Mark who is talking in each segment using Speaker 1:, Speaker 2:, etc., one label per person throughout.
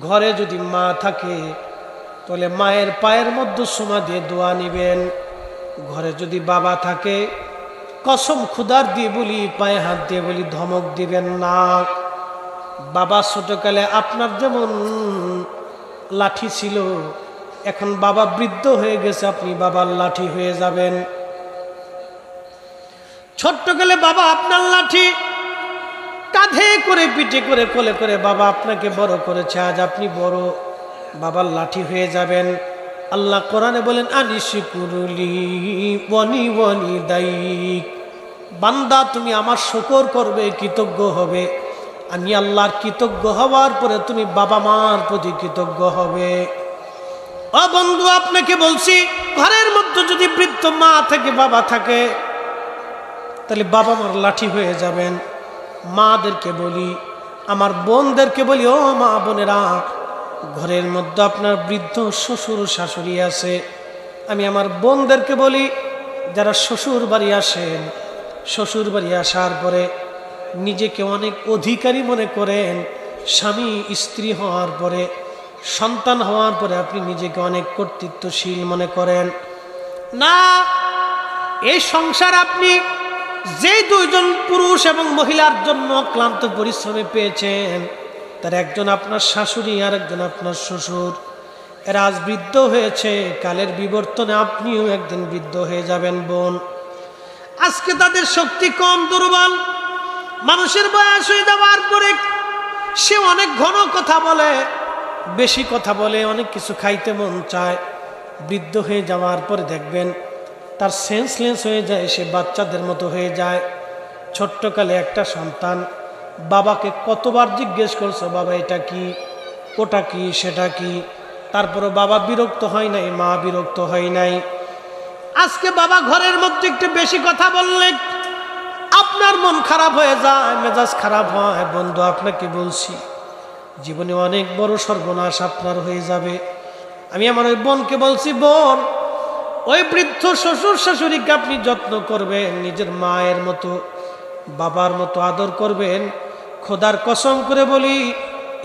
Speaker 1: ঘরে যদি মা থাকে তাহলে মায়ের পায়ের মধ্যে চুমা দিয়ে দোয়া নিবেন। ঘরে যদি বাবা থাকে কসম খুদার দিয়ে বলি, পায়ে হাত দিয়ে বলি, ধমক দিবেন না। বাবা ছোটকালে আপনার যেমন লাঠি ছিল, এখন বাবা বৃদ্ধ হয়ে গেছে, আপনি বাবার লাঠি হয়ে যাবেন। ছোট্টকালে বাবা আপনার লাঠি, কাঁধে করে পিঠে করে কোলে করে বাবা আপনাকে বড় করেছে, আজ আপনি বড় বাবার লাঠি হয়ে যাবেন। আল্লাহ কোরআনে বলেন আনিশকুরুলি ওয়ানি ওয়ানি দাইক, বান্দা তুমি আমার শুকর করবে, কৃতজ্ঞ হবে। আমি আল্লাহর কৃতজ্ঞ হওয়ার পরে তুমি বাবা মার প্রতি কৃতজ্ঞ হবে। ও বন্ধু, আপনাকে বলছি, ঘরের মধ্যে যদি বৃদ্ধ মা থেকে বাবা থাকে তাহলে বাবা মার লাঠি হয়ে যাবেন। মাদেরকে বলি, আমার বোনদেরকে বলি, ও মা বোনেরা, ঘরের মধ্যে আপনার বৃদ্ধ শ্বশুর শাশুড়ি আছে, আমি আমার বোনদেরকে বলি, যারা শ্বশুর বাড়ি আসেন, শ্বশুর বাড়ি আসার পরে নিজেকে অনেক অধিকারী মনে করেন। স্বামী স্ত্রী হওয়ার পরে, সন্তান হওয়ার পরে আপনি নিজেকে অনেক কর্তৃত্বশীল মনে করেন না। এই সংসার আপনি যে দুইজন পুরুষ এবং মহিলার জন্য ক্লান্ত পরিশ্রমে পেয়েছেন, তার একজন আপনার শাশুড়ি আর একজন আপনার শ্বশুর। এরা আজ বৃদ্ধ হয়েছে, কালের বিবর্তনে আপনিও একদিন বৃদ্ধ হয়ে যাবেন বোন। আজকে তাদের শক্তি কম, দুর্বল। মানুষের বয়স হয়ে যাওয়ার পরে সে অনেক ঘন কথা বলে, বেশি কথা বলে, অনেক কিছু খাইতে মন চায়। বৃদ্ধ হয়ে যাওয়ার পরে দেখবেন তার সেন্সলেস হয়ে যায়, সে বাচ্চাদের মতো হয়ে যায়। ছোট্টকালে একটা সন্তান বাবাকে কতবার জিজ্ঞেস করছো, বাবা এটা কি, ওটা কি, সেটা কি, তারপরে বাবা বিরক্ত হয় নাই, মা বিরক্ত হয় নাই। আজকে বাবা ঘরের মধ্যে একটু বেশি কথা বললে আপনার মন খারাপ হয়ে যায়, মেজাজ খারাপ হয়। বন্ধু, আপনাকে বলছি, জীবনে অনেক বড় সর্বনাশ আপনার হয়ে যাবে। আমি আমার ওই বোনকে বলছি, বোন, ওই বৃদ্ধ শ্বশুর শাশুড়িকে আপনি যত্ন করবেন, নিজের মায়ের মতো বাবার মতো আদর করবেন। খোদার কসম করে বলি,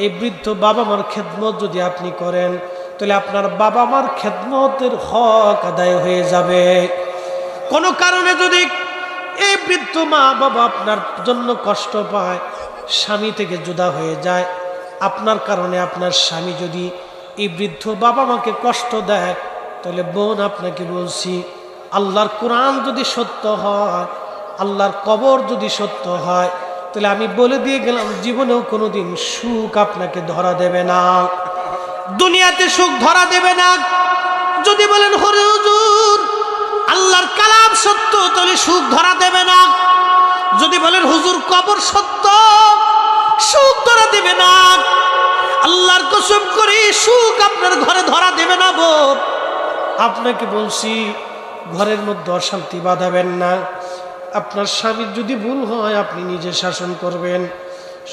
Speaker 1: এই বৃদ্ধ বাবা মার খেদমত যদি আপনি করেন তাহলে আপনার বাবা মার খেদমতের হক আদায় হয়ে যাবে। কোনো কারণে যদি এই বৃদ্ধ মা বাবা আপনার জন্য কষ্ট পায়, স্বামী থেকে জুদা হয়ে যায়, আপনার কারণে আপনার স্বামী যদি এই বৃদ্ধ বাবা মাকে কষ্ট দেয়, তাহলে বোন আপনাকে বলছি, আল্লাহর কোরআন যদি সত্য হয়, আল্লাহর কবর যদি সত্য হয়, তাহলে আমি বলে দিয়ে গেলাম, জীবনেও কোনোদিন সুখ আপনাকে ধরা দেবে না, দুনিয়াতে সুখ ধরা দেবে না। যদি বলেন হুজুর আল্লাহর কালাম সত্য, তাহলে সুখ ধরা দেবে না। যদি বলেন হুজুর কবর সত্য, সুখ ধরা দেবে না। আল্লাহর কসম করে সুখ আপনার ঘরে ধরা দেবে না বোন। আপনাকে বলছি, ঘরের মধ্যে অশান্তি বাঁধাবেন না। আপনার স্বামীর যদি ভুল হয় আপনি নিজে শাসন করবেন।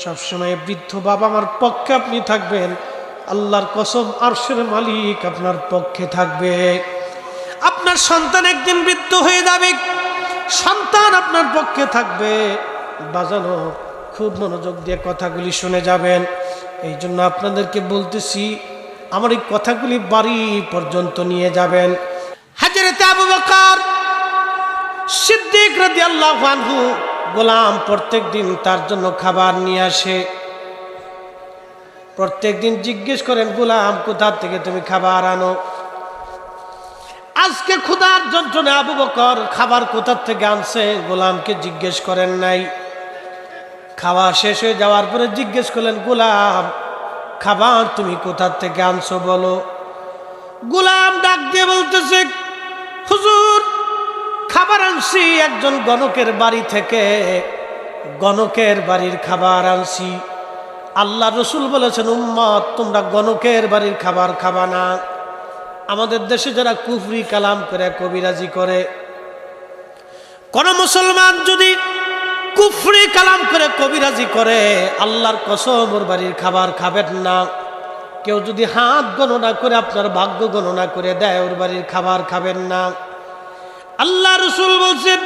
Speaker 1: সবসময় বৃদ্ধ বাবা মার পক্ষে আপনি থাকবেন। আল্লাহর কসম, আরশের মালিক আপনার পক্ষে থাকবে। আপনার সন্তান একদিন বৃদ্ধ হয়ে যাবে, সন্তান আপনার পক্ষে থাকবে। বাজানো, খুব মনোযোগ দিয়ে কথাগুলি শুনে যাবেন। এই জন্য আপনাদেরকে বলতেছি, আমার এই কথাগুলি বাড়ি পর্যন্ত নিয়ে যাবেন। হযরত আবু বকর সিদ্দিক রাদিয়াল্লাহু আনহু গোলাম প্রত্যেকদিন তার জন্য খাবার নিয়ে আসে। প্রত্যেকদিন জিজ্ঞেস করেন, গোলাম কোথা থেকে তুমি খাবার আনো? আজকে ক্ষুধার যন্ত্রণে আবু বকর খাবার কোথা থেকে আনছে গোলামকে জিজ্ঞেস করেন নাই। খাওয়া শেষ হয়ে যাওয়ার পরে জিজ্ঞেস করলেন, গোলাম খাবার তুমি কোথা থেকে আনছো বলো। গোলাম ডাক দিয়ে বলতেছে, হুজুর খাবার আনছি একজন গণকের বাড়ি থেকে, গণকের বাড়ির খাবার আনছি। আল্লাহ রসুল বলেছেন, উম্মত তোমরা গণকের বাড়ির খাবার খাবা না। আমাদের দেশে যারা কুফরি কালাম করে, কবিরাজি করে, কোন মুসলমান যদি কুফরি কালাম করে, কবিরাজি করে, আল্লাহর কসম ওর বাড়ির খাবার খাবেন না। কেউ যদি হাত গণনা করে, আপনার ভাগ্য গণনা করে দেয়, ওর বাড়ির খাবার খাবেন না। আল্লাহ রসুল বলছেন,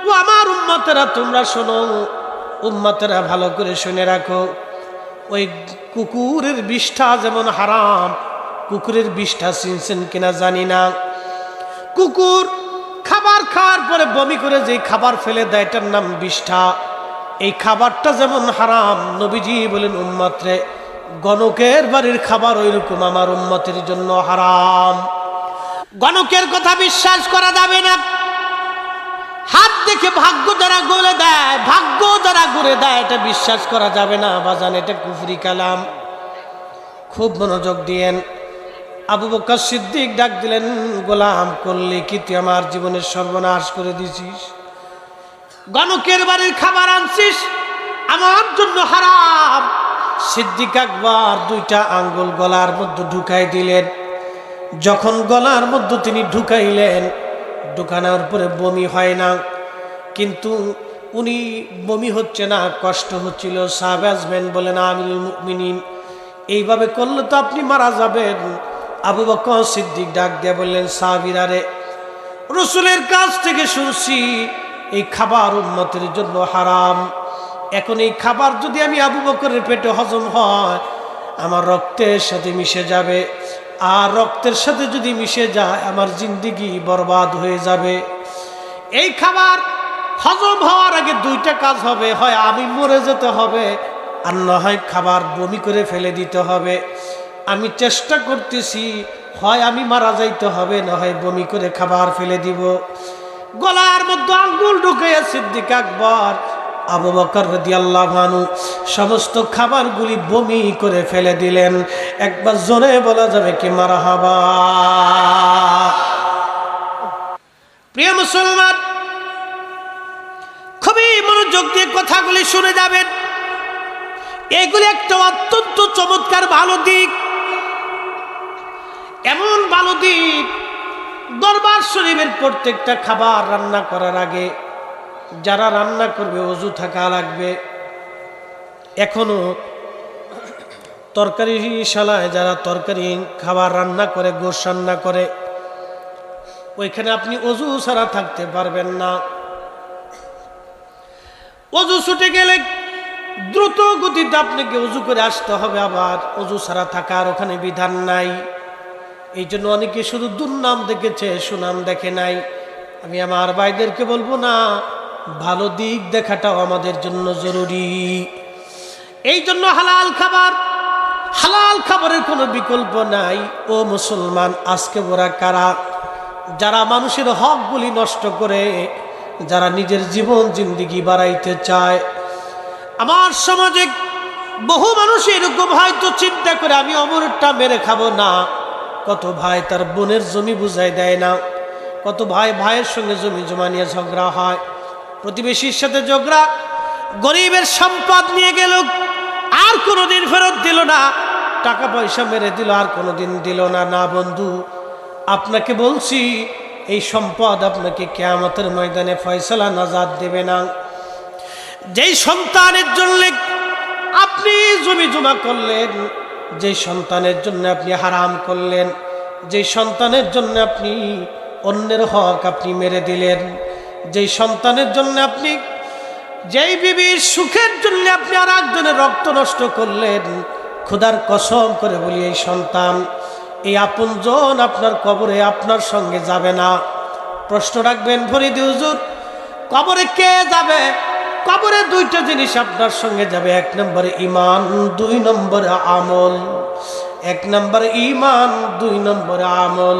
Speaker 1: ও আমার উম্মতেরা তোমরা শোনো, উম্মতেরা ভালো করে শুনে রাখো। ওই কুকুরের বিষ্ঠা যেমন হারাম, কুকুরের বিষ্ঠা চিনছেন কিনা জানি না, কুকুর খাবার খাওয়ার পরে বমি করে যে খাবার ফেলে দেয় এটার নাম বিষ্ঠা। এই খাবারটা যেমন হারাম, নবীজি বলেন উম্মতরে গণকের বাড়ির খাবার ওইরকম আমার উম্মতের জন্য হারাম। গণকের কথা বিশ্বাস করা যাবে না। হাত দেখে ভাগ্য যারা গলে দেয়, ভাগ্য যারা গড়ে দেয়, এটা বিশ্বাস করা যাবে না বাজান, এটা কুফরি কালাম। খুব মনোযোগ দিয়েন। আবু বকর সিদ্দিক ডাক দিলেন, গোলাম করলি কি তুই আমার জীবনের সর্বনাশ করে দিছিস? গণকের বাড়ির খাবার আনছিস, আমার জন্য হারাম। সিদ্দিক আকবর দুইটা আঙ্গুল গলার মধ্যে ঢুকাই দিলেন। যখন গলার মধ্যে তিনি ঢুকাইলেন, ঢুকানোর পরে বমি হয় না, কিন্তু উনি বমি হচ্ছে না, কষ্ট হচ্ছিল। সাহাবে আসবেন বলেন, আমিরুল মুমিনিন এইভাবে করলে তো আপনি মারা যাবেন। আবু বকর সিদ্দিক ডাক দিয়ে বললেন, সাহাবীরা রে, রাসূলের কাছ থেকে শুনছি এই খাবার উম্মতের জন্য হারাম। এখন এই খাবার যদি আমি আবু বকরের পেটে হজম হয়, আমার রক্তের সাথে মিশে যাবে, আর রক্তের সাথে যদি মিশে যায় আমার জিন্দেগি বরবাদ হয়ে যাবে। এই খাবার হজম হওয়ার আগে দুইটা কাজ হবে, হয় আমি মরে যেতে হবে, আর না হয় খাবার বমি করে ফেলে দিতে হবে। আমি চেষ্টা করতেছি, হয় আমি মারা যাইতে হবে, না হয় বমি করে খাবার ফেলে দিব। গলার মধ্যে আঙ্গুল ঢুকাইয়া সিদ্দিক আকবর আবু বকর রাদিয়াল্লাহু আনহু সমস্ত খাবারগুলি বমি করে ফেলে দিলেন। একবার জোরে বলা যাবে কি মারহাবা? প্রিয় মুসলমান, খুবই মনোযোগ দিয়ে কথাগুলি শুনে যাবেন। এগুলি একটা অত্যন্ত চমৎকার ভালো দিক, এমন ভালো দিক, দরবার শরীফের প্রত্যেকটা খাবার রান্না করার আগে যারা রান্না করবে ওযু থাকা লাগবে। এখনো তরকারিশালায় যারা তরকারি খাবার রান্না করে, গোশ রান্না করে, ওইখানে আপনি ওযু ছাড়া থাকতে পারবেন না। ওযু ছুটে গেলে দ্রুত গতিতে আপনাকে ওযু করে আসতে হবে, আবার ওযু ছাড়া থাকার ওখানে বিধান নাই। এই জন্য অনেকে শুধু দুর্নাম দেখেছে, সুনাম দেখে নাই। আমি আমার ভাইদেরকে বলবো না, ভালো দিক দেখাটাও আমাদের জন্য জরুরি। এই জন্য হালাল খাবার, হালাল খাবারের কোনো বিকল্প নাই। ও মুসলমান, আজকে ওরা কারা যারা মানুষের হকগুলি নষ্ট করে, যারা নিজের জীবন জিন্দেগি বাড়াইতে চায়? আমার সমাজে বহু মানুষ এরকম হয়তো চিন্তা করে আমি অমরটা মেরে খাবো না। কত ভাই তার বোনের জমি বুঝাই দেয় না, কত ভাই ভাইয়ের সঙ্গে জমি জমা নিয়ে ঝগড়া হয়, প্রতিবেশীর সাথে ঝগড়া, গরিবের সম্পদ নিয়ে গেল আর কোনোদিন ফেরত দিল না, টাকা পয়সা মেরে দিল আর কোনোদিন দিল না। না বন্ধু, আপনাকে বলছি এই সম্পদ আপনাকে কিয়ামতের ময়দানে ফয়সালা নাজাত দেবে না। যেই সন্তানের জন্য আপনি জমি জমা করলেন, যেই সন্তানের জন্য আপনি হারাম করলেন, যেই সন্তানের জন্য আপনি অন্যের হক আপনি মেরে দিলেন, যেই সন্তানের জন্য আপনি, যেই বিবির সুখের জন্য আপনি আর একজনের রক্ত নষ্ট করলেন, খোদার কসম করে বলি এই সন্তান, এই আপনজন আপনার কবরে আপনার সঙ্গে যাবে না। প্রশ্ন রাখবেন, ফরিদি হুজুর কবরে কে যাবে? কবরে দুইটা জিনিস আপনার সঙ্গে যাবে, এক নম্বরে ঈমান, দুই নম্বরে আমল। এক নম্বরে ঈমান, দুই নম্বরে আমল।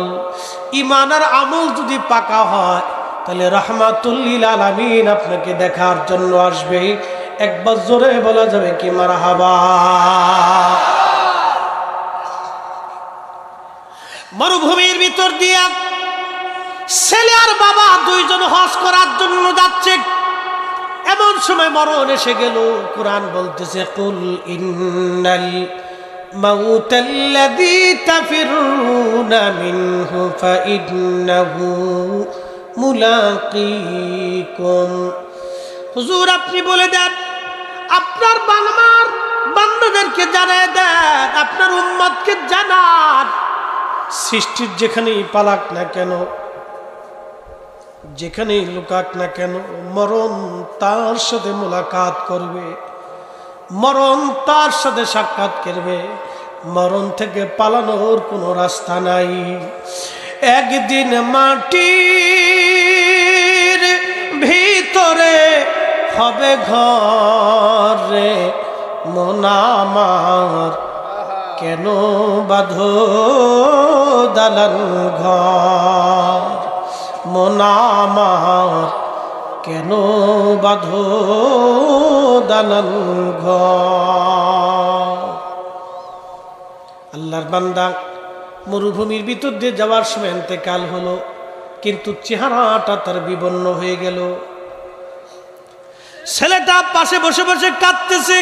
Speaker 1: ঈমান আর আমল যদি পাকা হয় তাহলে রাহমাতুল লিল আলামিন আপনাকে দেখার জন্য আসবে। একবার জোরে বলা যাবে কি মারহাবা? মরুভূমির ভিতর দিয়া ছেলে আর বাবা দুইজন হজ করার জন্য যাচ্ছে। এমন সময় মরণ এসে গেল। কোরআন বলতেছে, কুল ইন্নাল মাউতাল্লাযী তাফিরুনা মিনহু ফাইন্নাহু মুলাকীকুম। হুজুর আপনি বলে দেন, আপনার বান্দাদেরকে জানায় দেন, আপনার উম্মতকে জানান, সৃষ্টির যেখানেই পালাক না কেন, যেখানেই লুকাক না কেন, মরণ তার সাথে মোলাকাত করবে। মরণ তার সাথে সাক্ষাৎ করবে, মরণ থেকে পালানোর কোনো রাস্তা নাই। একদিন মাটির ভিতরে হবে ঘর রে, মন আমার কেন বাঁধো দালান ঘর, মন আমার কেন বাঁধো দালান ঘর। আল্লাহর বান্দা মরুভূমির ভিতর দিয়ে যাওয়ার সময় ইন্তেকাল হলো, কিন্তু চেহারাটা তার বিবর্ণ হয়ে গেল। ছেলেটা পাশে বসে বসে কাঁদতেছে,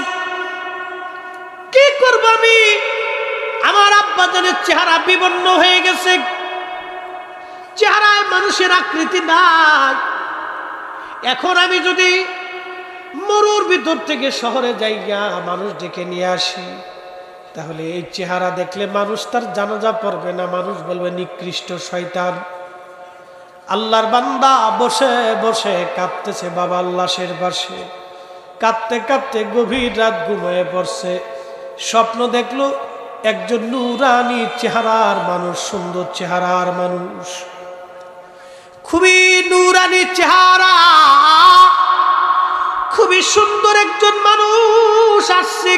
Speaker 1: কি করব আমি, আমার আব্বা জানের চেহারা বিবর্ণ হয়ে গেছে, চেহারায় মানুষের আকৃতি নাই। এখন আমি যদি মরুর ভিতর থেকে শহরে যাই গিয়া মানুষ ডেকে নিয়ে আসি, তাহলে এই চেহারা দেখলে মানুষ তার জানাজা পড়বে না, মানুষ বলবে নিকৃষ্ট শয়তান। আল্লাহর বান্দা বসে বসে কাঁদতেছে বাবার লাশের পাশে, কাঁদতে কাঁদতে গভীর রাত ঘুমিয়ে পড়ছে। স্বপ্ন দেখলো একজন নূরানি চেহারার মানুষ, সুন্দর চেহারার মানুষ, খুবই নূরানি চেহারা, খুবই সুন্দর একজন মানুষ আসছে।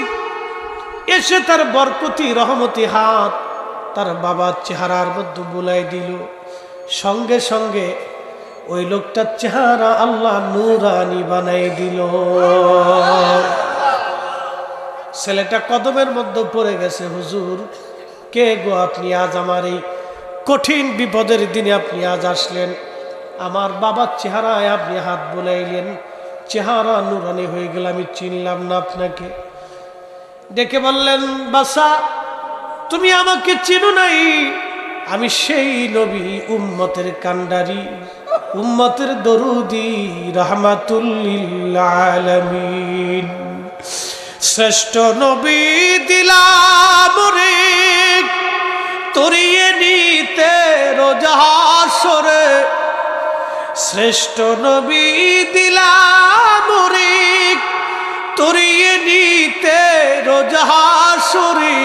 Speaker 1: এসে তার বরকতি রহমতি হাত তার বাবার চেহারার মধ্যে বুলাই দিল। সঙ্গে সঙ্গে ওই লোকটার চেহারা আল্লাহ নূরানি বানাই দিল। ছেলেটা কদমের মধ্যে পড়ে গেছে, হুজুর কে গো আপনি, আজ আমার এই কঠিন বিপদের দিনে আপনি আজ আসলেন, আমার বাবার চেহারায় আপনি হাত বুলাইলেন, চেহারা নূরানি হয়ে গেল, আমি চিনলাম না আপনাকে। ডেকে বললেন, বাসা তুমি আমাকে চিনো নাই, আমি সেই নবী, উম্মতের কান্ডারি, উম্মতের দরুদি, রাহমাতুল লিল আলামিন। শ্রেষ্ঠ নবী দিলাম রে তরিয়ে নিতে রোজ হাসরে, শ্রেষ্ঠ নবী দিলাম রে তরিয়ে নিতে রোজ হাসরে,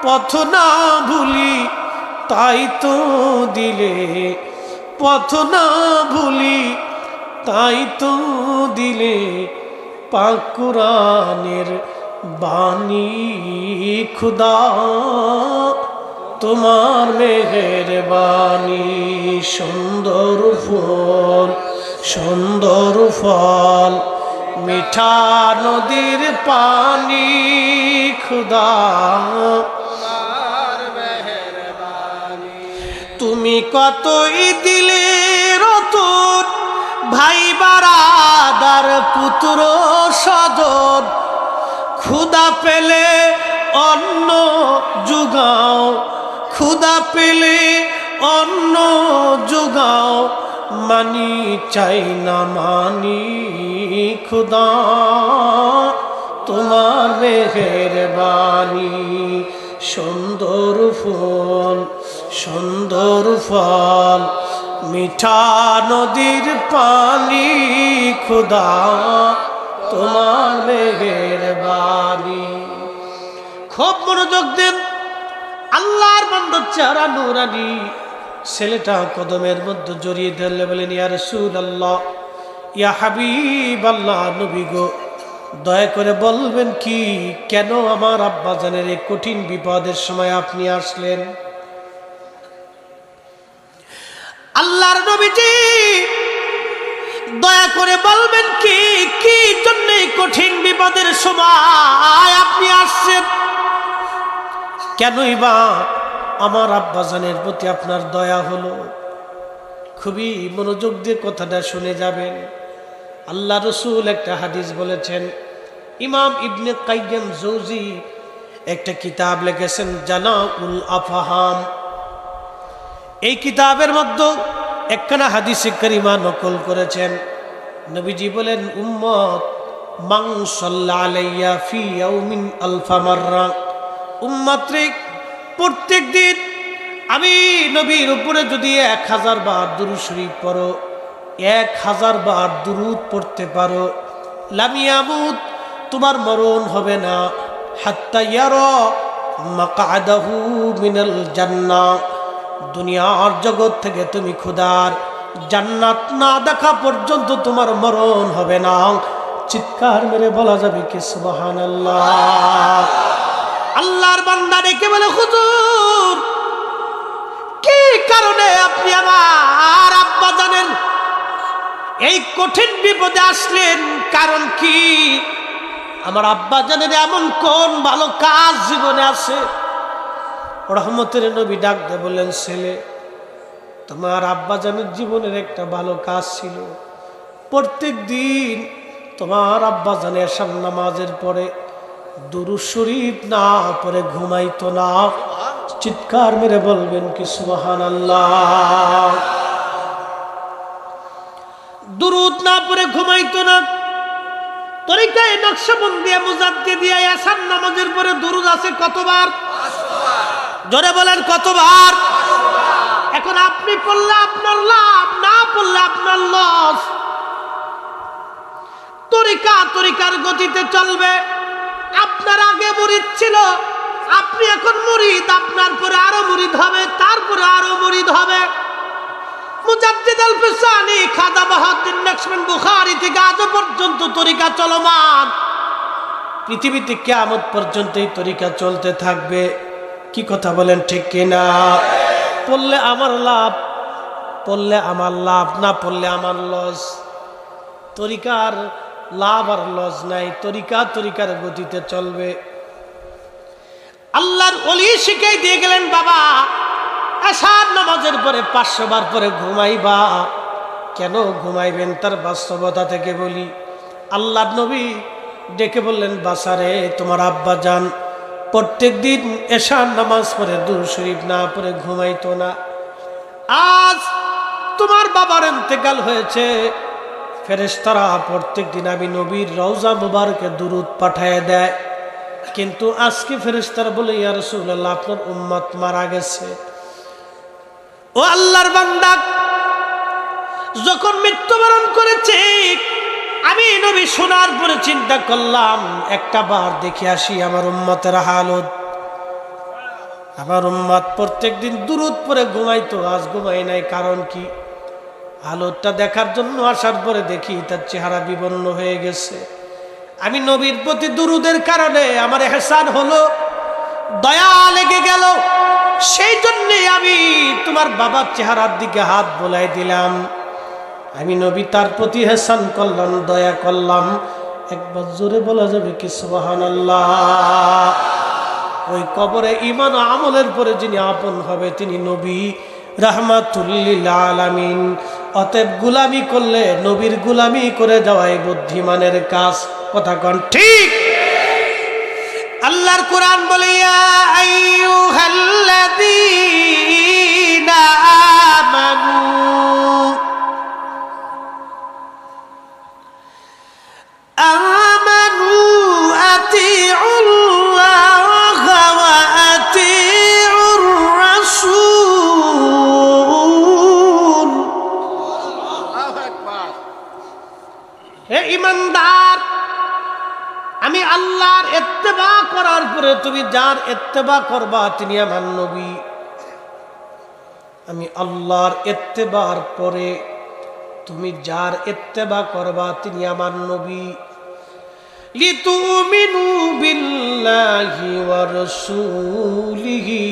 Speaker 1: পথ না ভুলি তাই তো দিলে, পথ না ভুলি তাই তো দিলে, পাক কুরআনের বাণী খুদা তোমার মেহেরবানি। সুন্দর ফুল সুন্দর ফল, মিঠা নদীর পানি, খুদা তুমি কতই দিলে রতন, ভাই বারাদার পুত্র সদন, ক্ষুদা পেলে অন্ন জুগাও, ক্ষুদা পেলে অন্ন জুগাও, মানি চাই না মানি, খুদা তোমার মেহেরবানি। সুন্দর ফুল সুন্দর ফল, মিঠা নদীর পানি, খুদা তোমার মেহেরবানি। খুব মনোযোগ দেন, আল্লাহর বান্দার চেহারা নূরানি। ছেলেটা কদমের মধ্যে জড়িয়ে ধরলে বলেন, ইয়া রাসূলুল্লাহ, ইয়া হাবিবাল্লাহ, নবী গো দয়া করে বলবেন কি, কেন আমার আব্বাজানের এই কঠিন বিপদের সময় আপনি আসলেন? আল্লাহর নবীজি দয়া করে বলবেন কি, কি জন্য কঠিন বিপদের সময় আপনি আসছেন? কেনই বা আমার আব্বাজানের প্রতি আপনার দয়া হলো? খুবই মনোযোগ দিয়ে কথাটা শুনে যাবেন। আল্লাহ রসুল একটা হাদিস বলেছেন। ইমাম ইবনে কাইয়্যিম জৌজি একটা কিতাব লিখেছেন, জানাউল আফহাম। এই কিতাবের মধ্যে একখানা হাদিসে কারিমা নকল করেছেন। নবীজি বলেন, উম্মত মান সাল্লা আলাইয়া ফি ইয়াউমিন আলফা মাররা, উম্মত রে প্রত্যেক দিন আমি নবীর উপরে যদি 1000 বার দুরূদ শরীফ পড়ো, 1000 বার দুরূদ পড়তে পারো, লাম ইয়ামুত তোমার মরণ হবে না হাত্তা ইয়ারা মাকআদাহু মিনাল জান্নাহ, দুনিয়ার জগৎ থেকে তুমি খোদার জান্নাত না দেখা পর্যন্ত তোমার মরণ হবে না। চিৎকার মেরে বলা যাবে কি সুবহানাল্লাহ। আল্লাহর বান্দা ডেকে বলে, হুজুর কি কারণে আপনি আমার আব্বা জানেন এই কঠিন বিপদে আসলেন? কারণ কি? আমার আব্বা জানেন এমন কোন ভালো কাজ জীবনে আছে? রহমতের নবী ডাক দিয়ে বললেন, ছেলে, তোমার আব্বা জানের জীবনের একটা ভালো কাজ ছিল। প্রত্যেক দিন তোমার আব্বা জানে এশার নামাজের পরে দুরূদ শরীফ না পড়ে ঘুমাইতো না। চিৎকার মেরে বলবেন কি সুবহানাল্লাহ। দুরূদ না পড়ে ঘুমাইতো না। তরিকায় নকশবন্দিয়া মুজাদ্দিদিয়া এশার নামাজের পরে দুরূদ আছে কতবার? জোরে বলেন কতবার? এখন আপনি পড়লে আপনার লাভ, না পড়লে আপনার লস। তরিকার গতিতে চলবে। আপনার আগে মুরিদ ছিল, আপনি এখন মুরিদ, আপনার পরে আরো মুরিদ হবে, তারপরে আরো মুরিদ হবে। মুজাদ্দিদ আল ফিসানি খাজা বাহাউদ্দিন নকশবন্দি বুখারী থেকে আজ পর্যন্ত তরিকা চলমান। পৃথিবীতে কিয়ামত পর্যন্ত এই তরিকা চলতে থাকবে। কি কথা বলেন ঠিক কিনা? পড়লে আমার লাভ, পড়লে আমার লাভ, না পড়লে আমার লস। তরিকার লাভ আর লস নাই। তরিকার গতিতে চলবে। আল্লাহর ওলি শিখাই দিয়ে গেলেন, বাবা এশার নামাজের পরে 500 বার পরে ঘুমাইবা। কেন ঘুমাইবেন তার বাস্তবতা থেকে বলি। আল্লাহর নবী ডেকে বললেন, বাসারে, তোমার আব্বা জান প্রত্যেক দিন এশার নামাজ পড়ে দুরূদ শরীফ না পড়ে ঘুমাইতো না। আজ তোমার বাবার ইন্তেকাল হয়েছে, ফেরেশতারা প্রত্যেক দিন আমি নবীর রওজা মুবারকে দুরূদ পাঠায় দেয়। কিন্তু আজকে ফেরেশতারা বলে, ইয়া রাসূলুল্লাহ, আপনার উম্মত মারা গেছে। ও আল্লাহর বান্দা, যখন মৃত্যুবরণ করেছে আমি নবী শোনার পরে চিন্তা করলাম, একটা বার দেখে আসি আমার উম্মতের হালত। আমার উম্মত প্রত্যেক দিন দুরূদ পড়ে ঘুমাইতো, আজ ঘুমাই নাই। কারণ কি? হালতটা দেখার জন্য আসার পরে দেখি তার চেহারা বিবর্ণ হয়ে গেছে। আমি নবীর প্রতি দুরূদের কারণে আমার ইহসান হলো, দয়া লেগে গেল। সেই জন্যে আমি তোমার বাবার চেহারার দিকে হাত বোলাই দিলাম। আমি নবী তার প্রতি ইহসান করলাম, দয়া করলাম। একবার জোরে বলা যাবে কি সুবহানাল্লাহ। ওই কবরে ঈমান ও আমলের পরে যিনি আপন হবে তিনি নবী রাহমাতুল লিল আলামিন। অতএব গুলামি করলে নবীর গুলামি করে যাওয়াই বুদ্ধিমানের কাজ। কথা কোন ঠিক? আল্লাহর কোরআন বলে, ইয়া আইয়ুহাল্লাযীনা আমানু আমানু আতিউল্লাহা ওয়া আতিউর রাসূল। আল্লাহু আকবার। হে ঈমানদার, আমি আল্লাহর ইত্তেবা করার পরে তুমি যার ইত্তেবা করবা তিনি আমার নবী। আমি আল্লাহর ইত্তেবার পরে তুমি যার ইত্তেবা করবা তিনি আমার নবী। লিতুমিনু বিল্লাহি ওয়া রাসূলিহি,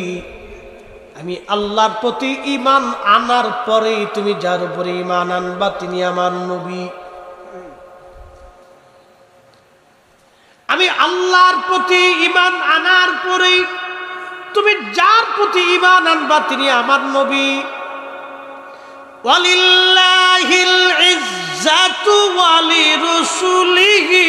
Speaker 1: আমি আল্লাহর প্রতি ঈমান আনার পরে তুমি যার উপরে ঈমান আনবা তিনি আমার নবী। আমি আল্লাহর প্রতি ঈমান আনার পরে তুমি যার প্রতি ঈমান আনবা তিনি আমার নবী। ওয়ালিল্লাহিল ইজ্জাতু ওয়ালিরাসূলিহি,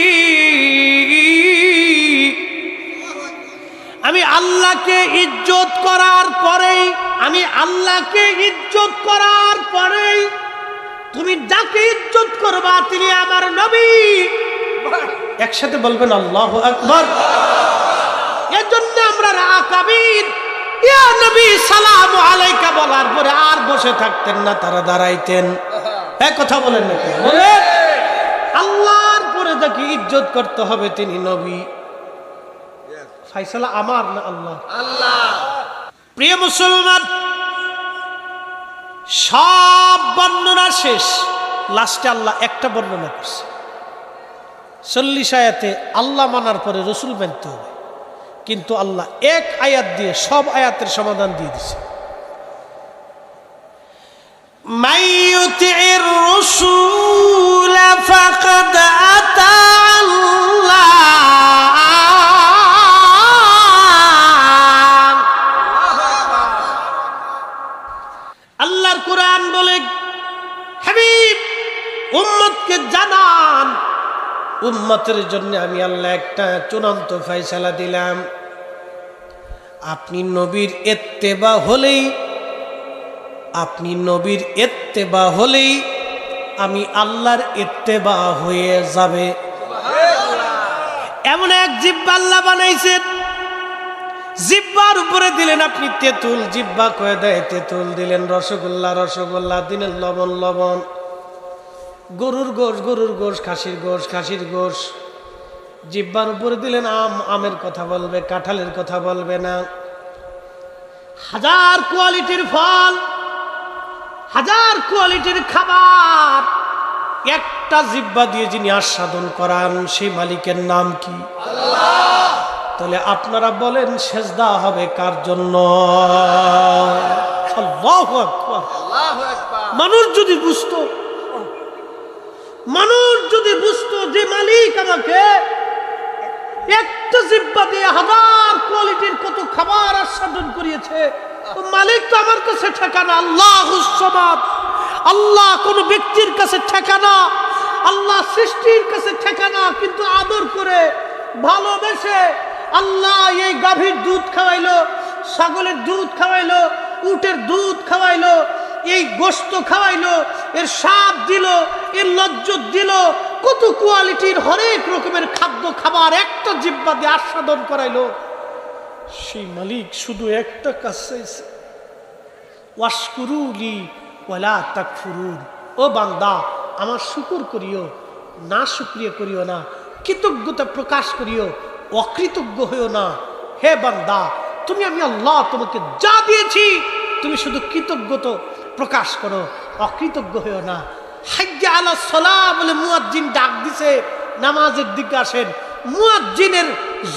Speaker 1: আমি আল্লাহকে ইজ্জত করার পরেই, আমি আল্লাহকে ইজ্জত করার পরেই তুমি যাকে ইজ্জত করবা তিনি আমার নবী। একসাথে বলবেন আল্লাহু আকবার। এজন্য আমরা রাকাবির ইয়া নবী সালামু আলাইকা বলার পরে আর বসে থাকতেন না, তারা দাঁড়াইতেন। এক কথা বলেন নাকি? বলেন। আল্লাহর পরে যাকে ইজ্জত করতে হবে তিনি নবী। ফায়সালা আমার না আল্লাহ? প্রিয় মুসলমান, সব বর্ণনা শেষ, লাস্টে আল্লাহ একটা বর্ণনা করছে। 40 আয়াতে আল্লাহ মানার পরে রসুল মানতে হবে, কিন্তু আল্লাহ এক আয়াত দিয়ে সব আয়াতের সমাধান দিয়ে দিছে। মাইয়ুতির রাসূল ফাকাদ আতা আল্লাহ। আল্লাহর কোরআন বলে, হাবিব উম্মতকে জানান, উম্মতের জন্য আমি আল্লাহ একটা চূড়ান্ত ফয়সালা দিলাম। আপনি নবীর ইত্তেবা হলেই, আপনি নবীর ইত্তেবা হলেই আমি আল্লাহর ইত্তেবা হয়ে যাবে। এমন এক জিহ্বা আল্লাহ বানাইছেন, জিহ্বার উপরে দিলেন আপনি তেঁতুল, জিহ্বা কয়ে দেয় তেঁতুল, দিলেন রসগোল্লা, রসগোল্লা, দিলেন লবণ, লবণ, গরুর গোশ, গরুর গোশ, খাসির গোশ, খাসির গোশ, জিহ্বার উপরে দিলেন আম, আমের কথা বলবে, কাঁঠালের কথা বলবে না। হাজার কোয়ালিটির ফল, হাজার কোয়ালিটির খাবার একটা জিহ্বা দিয়ে যিনি আস্বাদন করান, সেই মালিকের নাম কি? আল্লাহ। তাহলে আপনারা বলেন সেজদা হবে কার জন্য? আল্লাহু আকবার। মানুষ যদি বুঝতো, মানুষ যদি বুঝতো যে মালিক আমাকে একটা জিহ্বা দিয়ে হাজার কোয়ালিটির কত খাবার আস্বাদন করিয়েছে, মালিক তো আমার কাছে ঠেকানা। আল্লাহুস সামাদ, আল্লাহ কোন ব্যক্তির কাছে ঠেকানা, আল্লাহ সৃষ্টির কাছে ঠেকানা। কিন্তু আদর করে ভালোবেসে আল্লাহ এই গাভীর দুধ খাওয়াইলো, ছাগলের দুধ খাওয়াইলো, উটের দুধ খাওয়াইলো, এই গোশত খাওয়াইলো, এর স্বাদ দিল, এর লজ্জত দিল, কত কোয়ালিটির হরেক রকমের খাদ্য খাবার একটা জিহ্বা দিয়ে আস্বাদন করাইলো। সেই মালিক শুধু একটা কাজ চাইছে, ওয়াশকুরুলি ওয়ালা তাকফুরুন। ও বান্দা, আমার শুকর করিও, না শুকরিয়া করিও না, কৃতজ্ঞতা প্রকাশ করিও, অকৃতজ্ঞ হইও না। হে বান্দা, তুমি আমি আল্লাহ তোমাকে যা দিয়েছি তুমি শুধু কৃতজ্ঞতা প্রকাশ করো, অকৃতজ্ঞ হইও না। হাইয়া আলা সালাহ বলে মুয়াজ্জিন ডাক দিছে, নামাজের দিকে আসেন। মুয়াজ্জিনের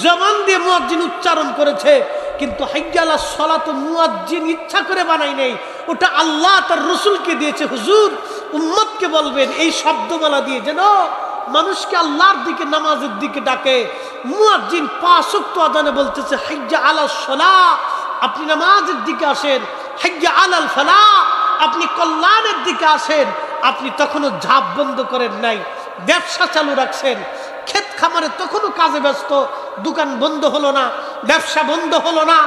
Speaker 1: জবান দিয়ে মুয়াজ্জিন উচ্চারণ করেছে, কিন্তু হাইয়া আলা সালাহ তো মুয়াজ্জিন ইচ্ছা করে বানাই নেই, ওটা আল্লাহ তার রসুলকে দিয়েছে। হুজুর উম্মতকে বলবেন এই শব্দমালা দিয়ে যেন মানুষকে আল্লাহর দিকে, নামাজের দিকে ডাকে। মুয়াজ্জিন 5 ওয়াক্ত আযানে বলতেছে হাইয়া আলা সালাহ, আপনি নামাজের দিকে আসেন। হাইয়া আলাল ফালাহ, আপনি কল্যাণের দিকে আসেন। আপনি তখনও ঝাঁপ বন্ধ করেন নাই, ব্যবসা চালু রাখছেন, ক্ষেত খামারে তখনও কাজে ব্যস্ত, দোকান বন্ধ হলো না, ব্যবসা বন্ধ হলো না,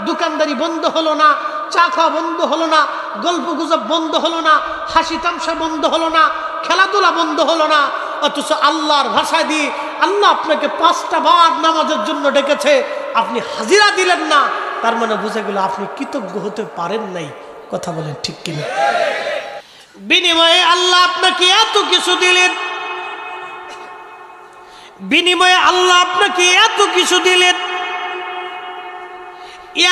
Speaker 1: দোকানদারি বন্ধ হলো না, চা খাওয়া বন্ধ হলো না, গল্প গুজব বন্ধ হলো না, হাসি তামসা বন্ধ হলো না, খেলাধুলা বন্ধ হলো না। অথচ আল্লাহর ভাষায় দিয়ে আল্লাহ আপনাকে 5টা বার নামাজের জন্য ডেকেছে, আপনি হাজিরা দিলেন না, তার মানে বুঝে গেল আপনি কৃতজ্ঞ হতে পারেন নাই। কথা বলেন ঠিক কিনা? বিনিময়ে আল্লাহ আপনাকে এত কিছু দিলেন, বিনিময়ে আল্লাহ আপনাকে এত কিছু দিলেন,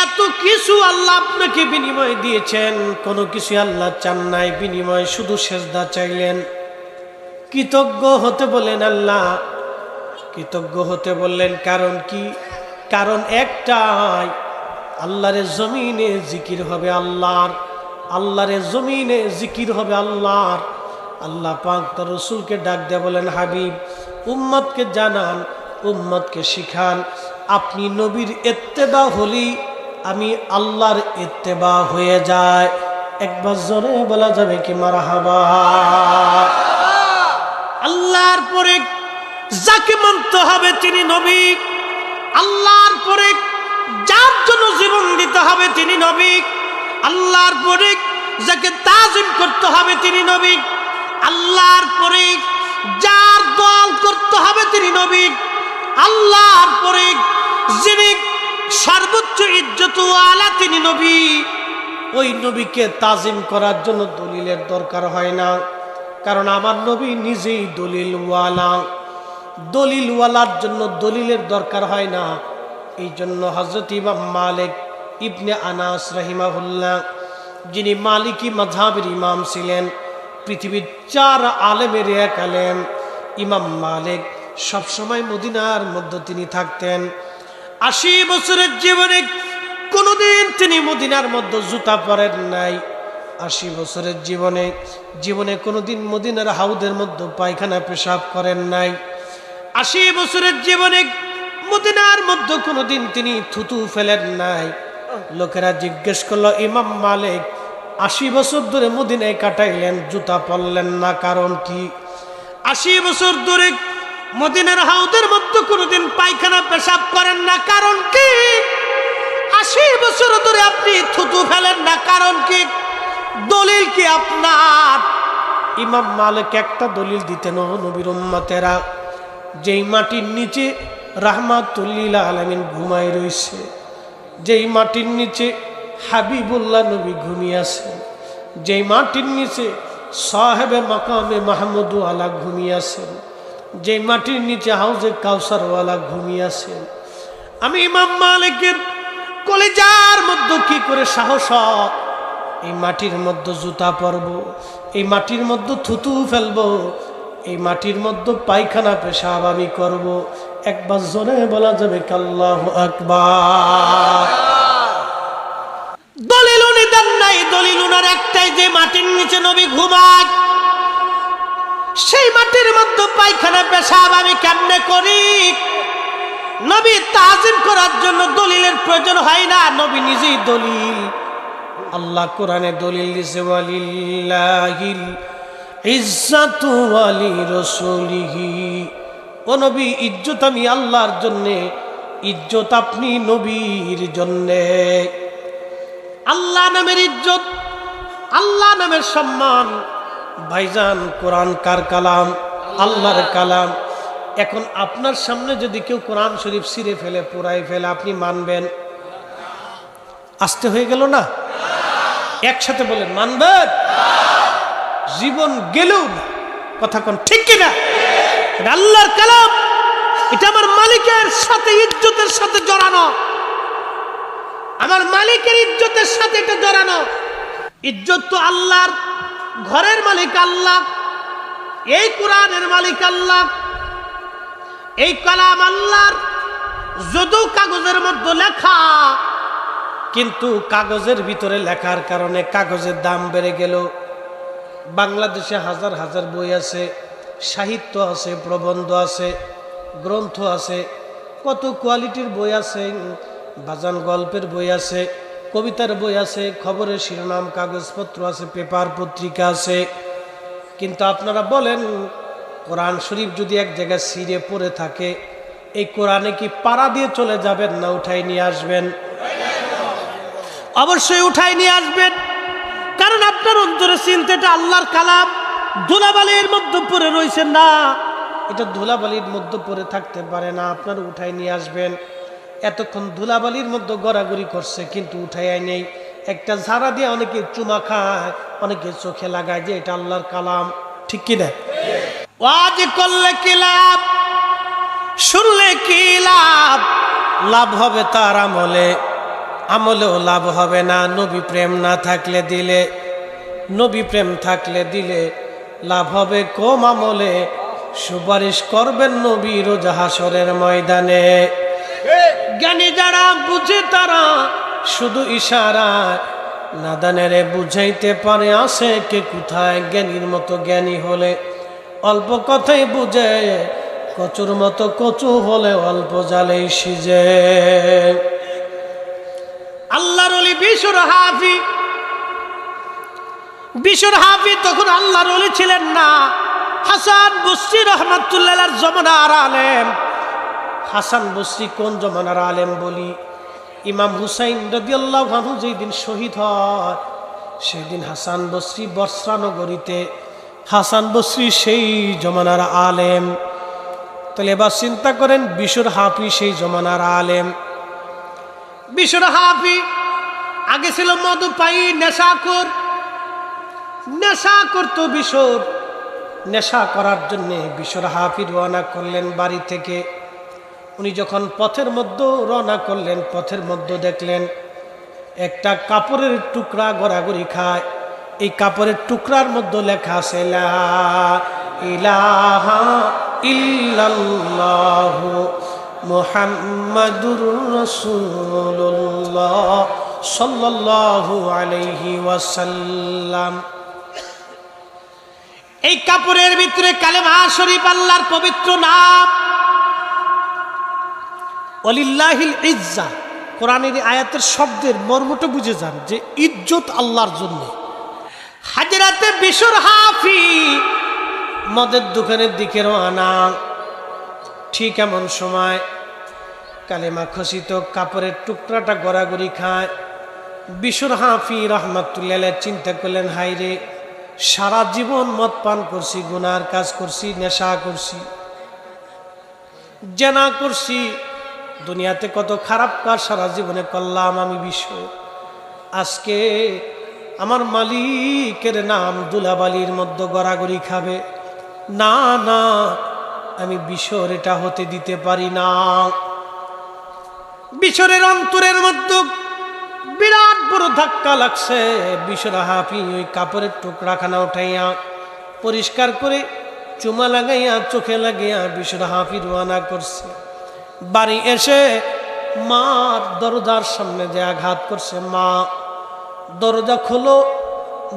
Speaker 1: এত কিছু আল্লাহ আপনাকে বিনিময় দিয়েছেন, কোনো কিছু আল্লাহ চান নাই, বিনিময় শুধু সেজদা চাইলেন। কৃতজ্ঞ হতে বলেন আল্লাহ, কৃতজ্ঞ হতে বললেন। কারণ কি? কারণ একটাই, আল্লাহর জমিনে জিকির হবে আল্লাহর, আল্লাহর জমিনে জিকির হবে আল্লাহর। আল্লাহ পাক তার রসুলকে ডাক দিয়ে বলেন, হাবিব উম্মতকে জানান, উম্মতকে শিখান, আপনি নবীর ইত্তেবা হলি আমি আল্লাহর ইত্তেবা হয়ে যায়। একবার জোরে বলা যাবে কি মারহাবা? আল্লাহর পরে যাকে মানতে হবে তিনি নবী, আল্লাহর পরে যার জন্য জীবন দিতে হবে তিনি নবী, আল্লাহর পরে যাকে তাজিম করতে হবে তিনি নবী, আল্লাহর পরে যার দল করতে হবে তিনি নবী, আল্লাহর পরে যিনি সর্বোচ্চ ইজ্জতওয়ালা তিনি নবী। ওই নবীকে তাজিম করার জন্য দলিলের দরকার হয় না, কারণ আমার নবী নিজেই দলিলওয়ালা। দলিলওয়ালার জন্য দলিলের দরকার হয় না। এই জন্য হযরত ইমাম মালিক ইবনে আনাস রাহিমাহুল্লাহ, যিনি মালিকি মাযহাবের ইমাম ছিলেন, পৃথিবীর 4 আলেমের এক আলেম, ইমাম মালিক সবসময় মদিনার মধ্যে তিনি থাকতেন। 80 বছরের জীবনে কোনোদিন তিনি মদিনার মধ্যে জুতা পরেন নাই। 80 বছরের জীবনে কোনোদিন মদিনার হাউদের মধ্যে পায়খানা পেশাব করেন নাই। 80 বছরের জীবনে মদিনার মধ্যে কোনোদিন তিনি থুতু ফেলেন নাই। লোকেরা জিজ্ঞেস করলো, ইমাম মালিক 80 বছর ধরে মদিনায় কাটাইলেন, জুতা পরলেন না, কারণ কি? 80 বছর ধরে মদিনার হাউদের মধ্যে কোনোদিন পায়খানা পেশাব করেন না, কারণ কি? 80 বছর ধরে আপনি থুতু ফেলেন না, কারণ কি? দলিল কি আপনার? ইমাম মালিক একটা দলিল দিতেন, নবীর উম্মতেরা, যেই মাটির নিচে রাহমাতুল লিল আলামিন ঘুমায় রইছে, যেই মাটির নিচে হাবিবুল্লাহ নবী ঘুমিয়ে আছেন, যেই মাটির নিচে সাহেবে মাকামে মাহমুদু আলা ঘুমিয়ে আছেন, যেই মাটির নিচে হাউজে কাউসারওয়ালা ঘুমিয়ে আছেন, আমি ইমাম মালিকের কলিজার মধ্যে কি করে সাহস এই মাটির মধ্যে জুতা পরব, এই মাটির মধ্যে থুতু ফেলবো, এই মাটির মধ্যে পায়খানা পেশাব আমি করব? একবার জোরে বলা যাবে আল্লাহু আকবার। দলিল উনি দেন নাই, দলিল উনার একটাই, যে মাটির নিচে নবী ঘুমায়, সেই মাটির মধ্যে পায়খানা পেশাব আমি কেমনে করি? নবী তাজিম করার জন্য দলিলের প্রয়োজন হয় না, নবী নিজেই দলিল। আল্লাহ কোরআনে দলিল দিয়েছে, ওয়ালিল্লাহিল ইজ্জাতু ওয়ালি রাসূলিহি, ও নবী, ইজ্জত আমি আল্লাহর জন্যে, ইজ্জত আপনি নবীর জন্যে। আল্লাহ নামের ইজ্জত, আল্লাহ নামের সম্মান। ভাইজান, কোরআন কার কালাম? আল্লাহর কালাম। এখন আপনার সামনে যদি কেউ কোরআন শরীফ ছিঁড়ে ফেলে, পোড়াই ফেলে, আপনি মানবেন? আসতে হয়ে গেল না? একসাথে বলেন, মানবেন? জীবন গেলেও না। কথা কোন ঠিক কিনা? এটা আল্লাহর কালাম, এটা আমার মালিকের সাথে, ইজ্জতের সাথে জড়ানো, আমার মালিকের ইজ্জতের সাথে এটা জড়ানো। ইজ্জত তো আল্লাহর, ঘরের মালিক আল্লাহ, এই কোরআনের মালিক আল্লাহ, এই কালাম আল্লাহর। যদিও কাগজের মধ্যে লেখা, কিন্তু কাগজের ভিতরে লেখার কারণে কাগজের দাম বেড়ে গেল। বাংলাদেশে হাজার হাজার বই আছে, সাহিত্য আছে, প্রবন্ধ আছে, গ্রন্থ আছে, কত কোয়ালিটির বই আছে, বাজান গল্পের বই আছে, কবিতার বই আছে, খবরের শিরোনাম কাগজপত্র আছে, পেপার পত্রিকা আছে। কিন্তু আপনারা বলেন, কোরআন শরীফ যদি এক জায়গায় ছিঁড়ে পড়ে থাকে, এই কোরআনে কি পাড়া দিয়ে চলে যাবেন না উঠাই নিয়ে আসবেন? অবশ্যই উঠাই নিয়ে আসবেন, কারণ আপনার অন্তরে চিন্তাটা আল্লাহর কালাম। ধুলাবালির মধ্যে পড়ে রয়েছেন না, এটা ধুলাবালির মধ্যে পড়ে থাকতে পারে না, আপনার উঠাই নিয়ে আসবেন। এতক্ষণ ধুলাবালির মধ্যে গড়াগড়ি করছে, কিন্তু উঠাই নেই। একটা ঝাড়া দিয়ে অনেকে চুমা খায়, অনেকে চোখে লাগায় যে এটা আল্লাহর কালাম। ঠিক কিনা? ওয়াজ করলে কি লাভ, শুনলে কি লাভ? লাভ হবে তার আমলে, আমলেও লাভ হবে না নবী প্রেম না থাকলে দিলে। নবী প্রেম থাকলে দিলে লাভ হবে কম আমলে, সুপারিশ করবেন নবী রোজ হাসরের ময়দানে। জ্ঞানী যারা বুঝে তারা শুধু ইশারা, নাদানেরে বুঝাইতে পারে আসে কে কোথায়। জ্ঞানীর মতো জ্ঞানী হলে অল্প কথাই বুঝে, কচুর মতো কচু হলে অল্প জালেই সিজে। আল্লাহর ওলি বিশুর হাফি তখন আল্লাহর ওলি ছিলেন না। হাসান বসরি রহমাতুল্লাহর জমানার আলেম। হাসান বসরি কোন জমানার আলেম বলি? ইমাম হুসাইন রাদিয়াল্লাহু আনহু যেই দিন শহীদ হয়, সেই দিন হাসান বসরি বসরা নগরীতে। হাসান বসরি সেই জমানার আলেম। তাহলে এবার চিন্তা করেন, বিশুর হাফি সেই জমানার আলেম। বিশুর হাফি আগে ছিল মধুপায়ী, নেশা করতো বিশুর। নেশা করার জন্যে বিশ্বর হাফি রওনা করলেন বাড়ি থেকে। উনি যখন পথের মধ্যে রওনা করলেন, পথের মধ্যে দেখলেন একটা কাপড়ের টুকরা গড়াগড়ি খায়। এই কাপড়ের টুকরার মধ্যে লেখা আছে লা ইলাহা ইল্লাল্লাহু মুহাম্মাদুর রাসূলুল্লাহ সাল্লাল্লাহু আলাইহি ওয়াসাল্লাম। এই কাপড়ের ভিতরে কালেমা শরীফ, আল্লাহর পবিত্র নাম। ওয়ালিল্লাহিল ইজ্জা, কোরআনের আয়াতের শব্দের মর্মটা বুঝে যান যে ইজ্জত আল্লাহর জন্য। হাজরাতে বিশর হাফি মদের দোকানের দিকে রওনা। ঠিক এমন সময় কালেমা খচিত কাপড়ের টুকরাটা গড়াগড়ি খায়। বিশর হাফি রহমাতুল্লাহ আলাইহি চিন্তা করলেন, হায়রে, সারা জীবন মদ পান করছি, গুনার কাজ করছি, নেশা করছি, জেনা করছি, দুনিয়াতে কত খারাপ কাজ সারা জীবনে করলাম আমি বিষয়। আজকে আমার মালিকের নাম দুলাবালির মধ্যে গড়াগড়ি খাবে। না না, আমি বিষর এটা হতে দিতে পারি না। বিষরের অন্তরের মধ্যে বিরাট বড় ধাক্কা লাগছে। বিশর হাফি ওই কাপড়ের টুকরাখানা উঠাইয়া পরিষ্কার করে চুমা লাগাইয়া চোখে লাগাইয়া বিশর হাফি রওনা করছে। বাড়ি এসে মার দরজার সামনে যে আঘাত করছে, মা দরজা খোলো।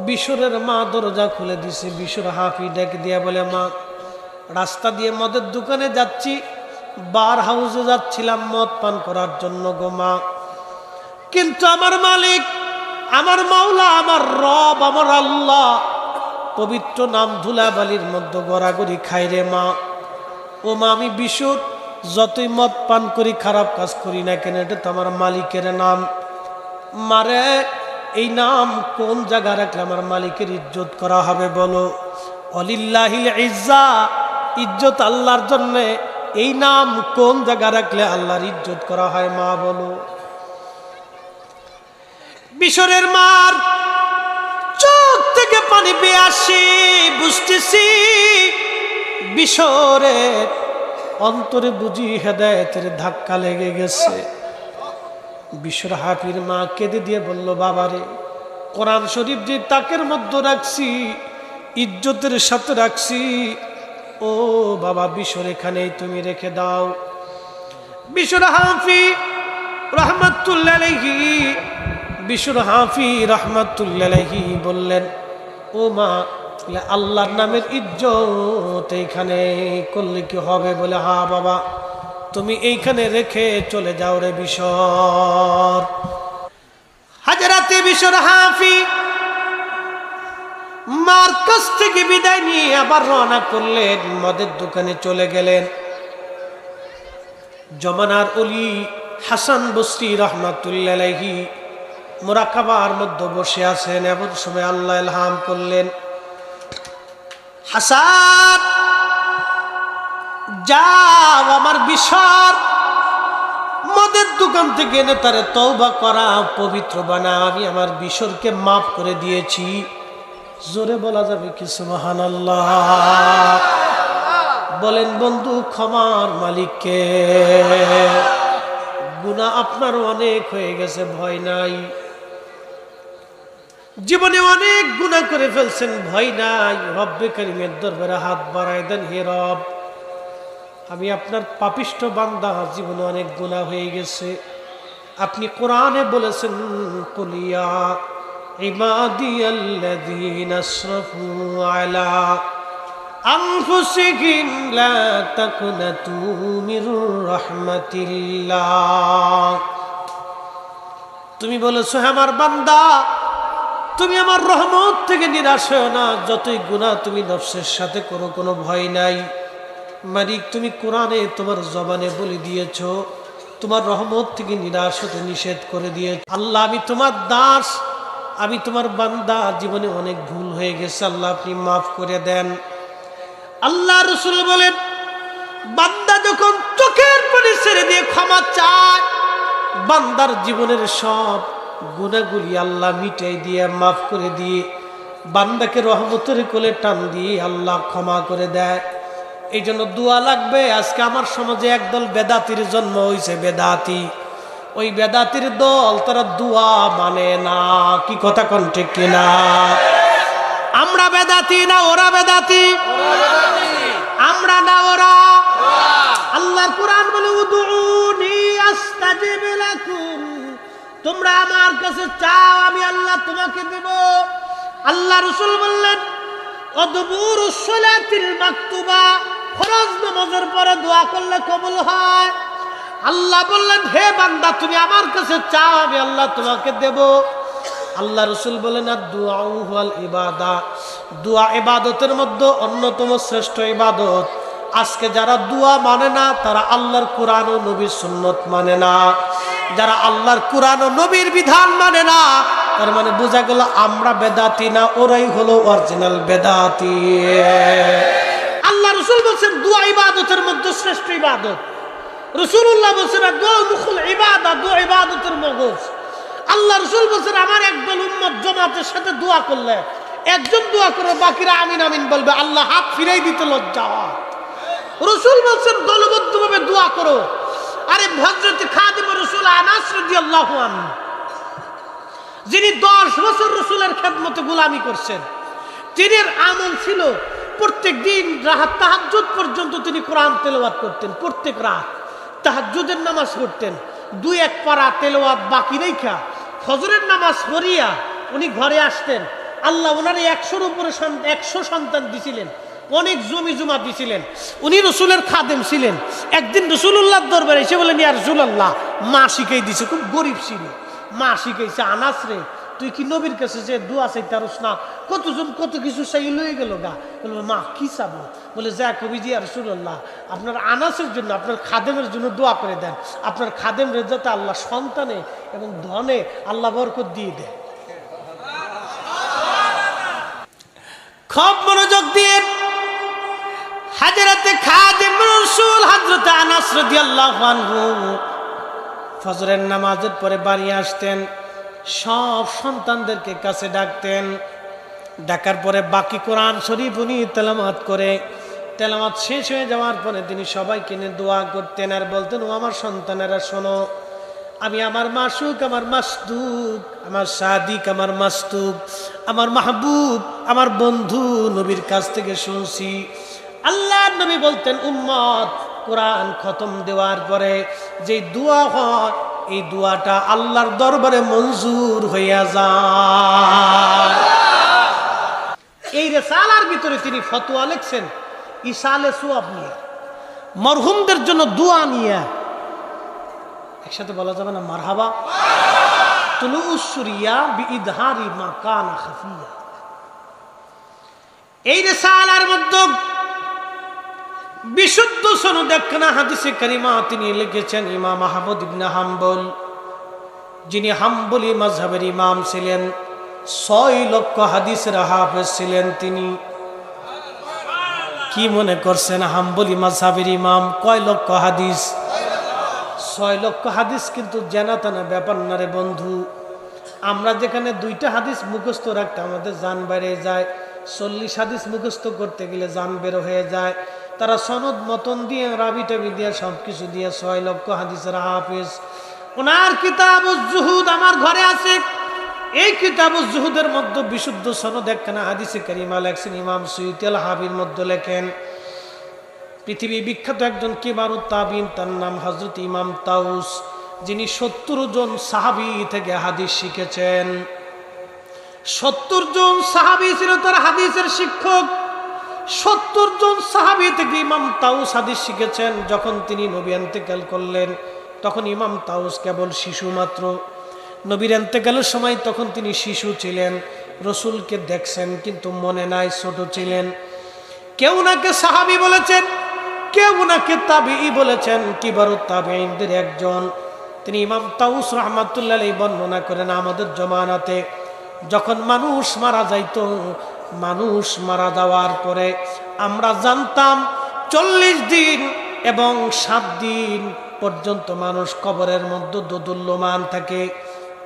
Speaker 1: বিশরের মা দরজা খুলে দিছে। বিশর হাফি ডেকে দিয়া বলে, মা, রাস্তা দিয়ে মদের দোকানে যাচ্ছি, বার হাউসে যাচ্ছিলাম মদ পান করার জন্য গো মা, কিন্তু আমার মালিক, আমার মাওলা, আমার রব, আমার আল্লাহ পবিত্র নাম ধুলাবালির মধ্যে গড়াগড়ি খাই রে মা। ও মা, আমি বিশুর যতই মদ পান করি, খারাপ কাজ করি না কেন, এটা তো আমার মালিকের নাম। মারে, এই নাম কোন জায়গা রাখলে আমার মালিকের ইজ্জত করা হবে বলো? ওয়ালিল্লাহিল ইজ্জা, ইজ্জত আল্লাহর জন্যে। এই নাম কোন জায়গা রাখলে আল্লাহর ইজ্জত করা হয় মা বলো? বিশরের মার চোখ থেকে পানি বেয়ে আসে। বুঝতেছি বিশরের অন্তরে বুঝি হেদায়েতের ধাক্কা লেগে গেছে। বিশর হাফির মা কেঁদে দিয়ে বলল, বাবারে, কোরআন শরীফ যে তাকের মধ্যে রাখছি, ইজ্জতের সাথে রাখছি, ও বাবা বিশর এখানেই তুমি রেখে দাও। বিশর হাফি রহমাতুল্লাহ আলাইহি, বিশর হাফি রহমাতুল্লাহ আলাইহি বললেন, ও মা, আল্লাহর নামের ইজ্জত এইখানে করলে কি হবে? বলে, হ্যাঁ বাবা, তুমি এইখানে রেখে চলে যাও রে বিশর। হাজরাতে বিশর হাফি মার কাছ থেকে বিদায় নিয়ে আবার রওনা করলেন, মদের দোকানে চলে গেলেন। জমানার ওলি হাসান বসরি রহমাতুল্লাহ আলাইহি মুরাকাবার মধ্যে বসে আছেন। এমন সময় আল্লাহ ইলহাম করলেন, হাসান, যাও আমার বিশর মদের দোকান থেকে এনে তারে তওবা করা, পবিত্র বানা। আমি আমার বিশরকে মাফ করে দিয়েছি। জোরে বলা যাবে কি সুবহানাল্লাহ? বলেন বন্ধু, ক্ষমার মালিককে। গুনাহ আপনার অনেক হয়ে গেছে, ভয় নাই। জীবনে অনেক গুনাহ করে ফেলছেন, ভয় নাই। রব্বে কারীমের দরবারে হাত বাড়ায় দেন, হে রব, আমি আপনার পাপিষ্ঠ বান্দা, জীবনে অনেক গুনাহ হয়ে গেছে। আপনি কোরআনে বলেছেন, কুলিয়া ইবাদিয়াল্লাযীনা আসরাফু আলা আনফুসিহিম লা তাকনাতু মির রাহমাতিল্লাহ। তুমি বলেছো, হে আমার বান্দা, তুমি আমার রহমত থেকে নিরাশ হও না। যতই গুনাহ তুমি নফসের সাথে করো, কোনো ভয় নাই। মালিক, তুমি কোরআনে তোমার জবানে বলে দিয়েছো, তোমার রহমত থেকে নিরাশ হতে নিষেধ করে দিয়েছো। আল্লাহ, আমি তোমার দাস, আমি তোমার বান্দা, জীবনে অনেক ভুল হয়ে গেছে, আল্লাহ আপনি মাফ করে দেন। আল্লাহ রাসূল বলেন, বান্দা যখন চোখের পানি ছেড়ে দিয়ে ক্ষমা চায়, বান্দার জীবনের সব গুনাহগুলি আল্লাহ মিটাই দিয়ে, মাফ করে দিয়ে বান্দাকে রহমতের কোলে টান দিয়ে আল্লাহ ক্ষমা করে দেয়। এই জন্য দোয়া লাগবে। আজকে আমার সমাজে একদল বেদাতির জন্ম হয়েছে, বেদাতি। ওই বেদাতির দল, তারা দোয়া মানে না। কি কথা কোন ঠিক কিনা? আমরা বেদাতি না ওরা বেদাতি? আমরা না ওরা। আল্লাহর কোরআন বলে উদউনি আস্তাজিব লাকুম, তোমরা আমার কাছে চাও, আমি আল্লাহ তোমাকে দেব। আল্লাহ রাসূল বললেন অদবুরুস সালাতিল মাকতুবা, ফরজ নামাজের পরে দোয়া করলে কবুল হয়। আল্লাহ বললেন হে বান্দা তুমি আমার কাছে চাও, আমি আল্লাহ তোমাকে দেব। আল্লাহ রাসূল বলেন আদ-দুআউ ওয়াল ইবাদা, দোয়া ইবাদতের মধ্যে অন্যতম শ্রেষ্ঠ ইবাদত। আজকে যারা দোয়া মানে না তারা আল্লাহর কোরআন ও নবীর সুন্নত মানে না। যারা আল্লাহর কোরআন ও নবীর বিধান মানে না, তার মানে বোঝা গেল আমরা বেদাতি না, ওরাই হলো অরিজিনাল বেদাতি। আল্লাহ রাসূল বলেন দোয়া ইবাদতের মধ্যে শ্রেষ্ঠ ইবাদত। রাসূলুল্লাহ বলেন দোয়া মুখুল ইবাদা, দোয়া ইবাদতের মগজ। আল্লাহ রাসূল বলেন আমার একদল উম্মত জামাতের সাথে দোয়া করলে একজন দোয়া করে বাকিরা আমিন আমিন বলবে, আল্লাহ হাত ফিরাই দিতে লজ্জা হয়। রাসূল বলেন দলবদ্ধভাবে দোয়া করো। আরে হযরত খাদিম রাসূল আনাস রাদিয়াল্লাহু আনহু, যিনি 10 বছর রাসূলের খেদমতে গোলামি করছেন, তিনি আমল ছিল প্রত্যেক দিন রাত তাহাজ্জুদ পর্যন্ত তিনি কোরআন তেলাওয়াত করতেন। প্রত্যেক রাত তাহাজ্জুদের নামাজ পড়তেন। 2-1 পারা তেলাওয়াত বাকি রেখা ফজরের নামাজ পড়িয়া উনি ঘরে আসতেন। আল্লাহ ওনারে 100-র উপরে 100 সন্তান দিছিলেন, অনেক জমি জমা দিছিলেন। উনি রসুলের খাদেম ছিলেন। একদিন রসুল্লাহর দরবারে এসে বলেন ইয়া রাসূলুল্লাহ, মা শিখাই দিছে, খুব গরিব ছিল, মা শিখাইছে, আনাস রে তুই কি নবীর কাছে যে দোয়া চাইতে পারস না? কতজন কত কিছু চাই লয়ে গেল গা। বলবো মা কি চাবো? বলে যা কবি জি ইয়া রাসূলুল্লাহ, আপনার আনাসের জন্য, আপনার খাদেমের জন্য দোয়া করে দেন, আপনার খাদেম রে যাতে আল্লাহ সন্তানে এবং ধনে আল্লাহ বরকত দিয়ে দেয়। খুব মনোযোগ দিয়ে হযরতে খাদিম রাসূল হযরত আনাস রাদিয়াল্লাহু আনহু ফজরের নামাজের পরে বাড়ি আসতেন, সব সন্তানদেরকে কাছে ডাকতেন। ডাকার পরে বাকি কোরআন শরীফ উনি তেলাওয়াত করে, তেলাওয়াত শেষ হয়ে যাওয়ার পরে তিনি সবাইকে নিয়ে দোয়া করতেন আর বলতেন ও আমার সন্তানেরা শোনো, আমি আমার মাসুক, আমার মাসদুক, আমার সাদিক, আমার মাসতুক, আমার মাহবুব, আমার বন্ধু নবীর কাছ থেকে শুনছি। আল্লাহর নবী বলতেন উম্মত কোরআন খতম দেওয়ার পরে যে দোয়া হয় এই দোয়াটা আল্লাহর দরবারে মঞ্জুর হইয়া যায়। এই রিসালার ভিতরে তিনি ফতোয়া লিখছেন ইসালে সুয়াব নিয়ে, মরহুমদের জন্য দোয়া নিয়ে। একসাথে বলা যাবে না মারহাবা? তুলুউস সুরিয়া বিইদহারি মা কানা খাফিয়া। এই রিসালার মধ্যে বিশুদ্ধ সনদ একখানা হাদিসে কারিমা তিনি লিখেছেন ইমাম আহমদ ইবনে হাম্বল, যিনি হাম্বলি মাযহাবের ইমাম ছিলেন, 6 লক্ষ হাদিসের হাফেজ ছিলেন তিনি। কি মনে করছেন হাম্বলি মাযহাবের ইমাম কয় লক্ষ হাদিস? 6 লক্ষ হাদিস কিন্তু জানাতানা ব্যাপার না রে বন্ধু। আমরা যেখানে 2টা হাদিস মুখস্থ রাখতে আমাদের জান বেড়ে যায়, 40 হাদিস মুখস্থ করতে গেলে জান বের হয়ে যায়। তারা সনদ মতন দিয়ে রাবি টাবি দিয়ে সবকিছু দিয়ে 6 লক্ষ হাদিসের হাফেজ। ওনার কিতাবুজ জুহুদ আমার ঘরে আছে। এই কিতাবুজ জুহুদের মধ্যে বিশুদ্ধ সনদ একখানা হাদিসে কারিমা লেখছেন ইমাম সুয়ুতি আল হাবির মধ্যে লেখেন, পৃথিবী বিখ্যাত একজন কিবারুত তাবিন, তার নাম হযরত ইমাম তাউস, যিনি 70 জন সাহাবী থেকে হাদিস শিখেছেন। 70 জন সাহাবী ছিল তার হাদিসের শিক্ষক। 70 জন সাহাবী থেকে ইমাম তাউস হাদিস শিখেছেন। যখন তিনি নবী ইন্তেকাল করলেন তখন ইমাম তাউস কেবল শিশু মাত্র। নবীর ইন্তেকালের সময় তখন তিনি শিশু ছিলেন, রসুলকে দেখছেন কিন্তু মনে নাই, ছোট ছিলেন। কেউ নাকে সাহাবী বলেছেন, কেউ নাকে তাবিঈ বলেছেন, কিবারুত তাবিঈনদের একজন। তিনি ইমাম তাউস রাহমাতুল্লাহ আলাইহি বর্ণনা করেন আমাদের জমানাতে যখন মানুষ মারা যাইত, মানুষ মারা যাওয়ার পরে আমরা জানতাম 40 দিন এবং 7 দিন পর্যন্ত মানুষ কবরের মধ্যে দোদুল্যমান থাকে,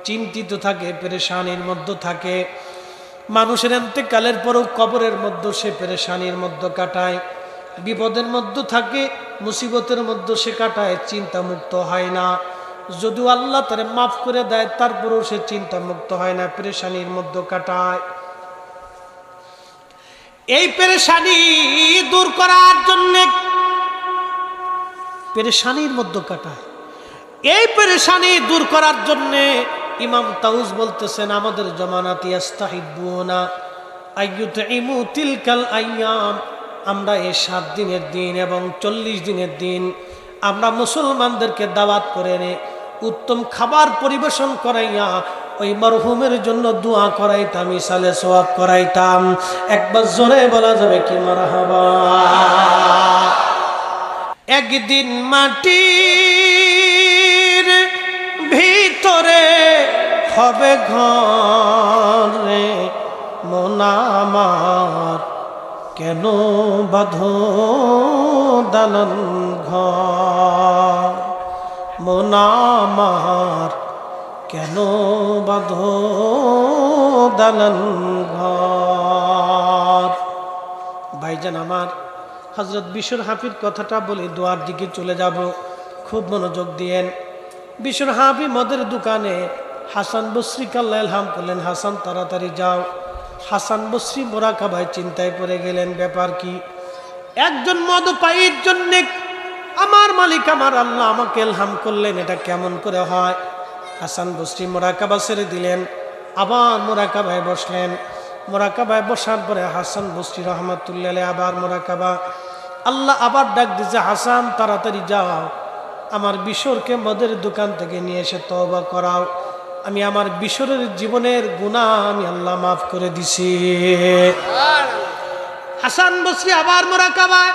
Speaker 1: চিন্তিত থাকে, পেরেশানির মধ্যে থাকে। মানুষের ইন্তেকালের পরও কবরের মধ্যে সে পেরেশানির মধ্যে কাটায়, বিপদের মধ্যে থাকে, মুসিবতের মধ্যে সে কাটায়, চিন্তা মুক্ত হয় না। যদিও আল্লাহ তারে মাফ করে দেয়, তারপরেও সে চিন্তা মুক্ত হয় না, পেরেশানির মধ্যে কাটায়। এই পেরেশানি দূর করার জন্য পেরেশানির মধ্যে কাটায়, এই পেরেশানি দূর করার জন্য ইমাম তাউস বলতেছেন, আমাদের জমানাতি আস্তাহিবুনা আইয়ুতইমু তিলকাল আইয়াম, আমরা এই 7 দিনের দিন এবং 40 দিনের দিন আমরা মুসলমানদেরকে দাওয়াত করে নে উত্তম খাবার পরিবেশন করাইয়া ওই মরহুমের জন্য দোয়া করাইতাম, ইসালে সওয়াব করাইতাম। একবার জোরে বলা যাবে কি মারহাবা। একদিন মাটির ভিতরে হবে ঘরে মন আমার, কেন বাঁধো দালান ঘর, মন আমার কেন বাঁধো দালান ঘর। ভাইজান আমার, হযরত বিশর হাফির কথাটা বলে দোয়ার দিকে চলে যাব, খুব মনোযোগ দিয়েন। বিশর হাফি মদের দোকানে হাসান বসরিকে আল্লাহ ইলহাম করলেন, হাসান তাড়াতাড়ি যাও। হাসান বসরি মোরাকাবায় চিন্তায় পড়ে গেলেন, ব্যাপার কি? একজন মদপায়ীর জন্য আমার মালিক আমার আল্লাহ আমাকে ইলহাম করলেন, এটা কেমন করে হয়? হাসান বসরি মোরাকাবা ছেড়ে দিলেন, আবার মোরাকাবায় বসলেন। মোরাকাবায় বসার পরে হাসান বসরি রহমাতুল্লাহ আলাইহি আবার মোরাকাবা। আল্লাহ আবার ডাক দিয়েছে, হাসান তাড়াতাড়ি যাও, আমার বিশরকে মদের দোকান থেকে নিয়ে এসে তওবা করাও, আমি আমার বিশরের জীবনের গুনাহ আমি আল্লাহ মাফ করে দিছি। হাসান বসরি আবার মোরাকাবায়,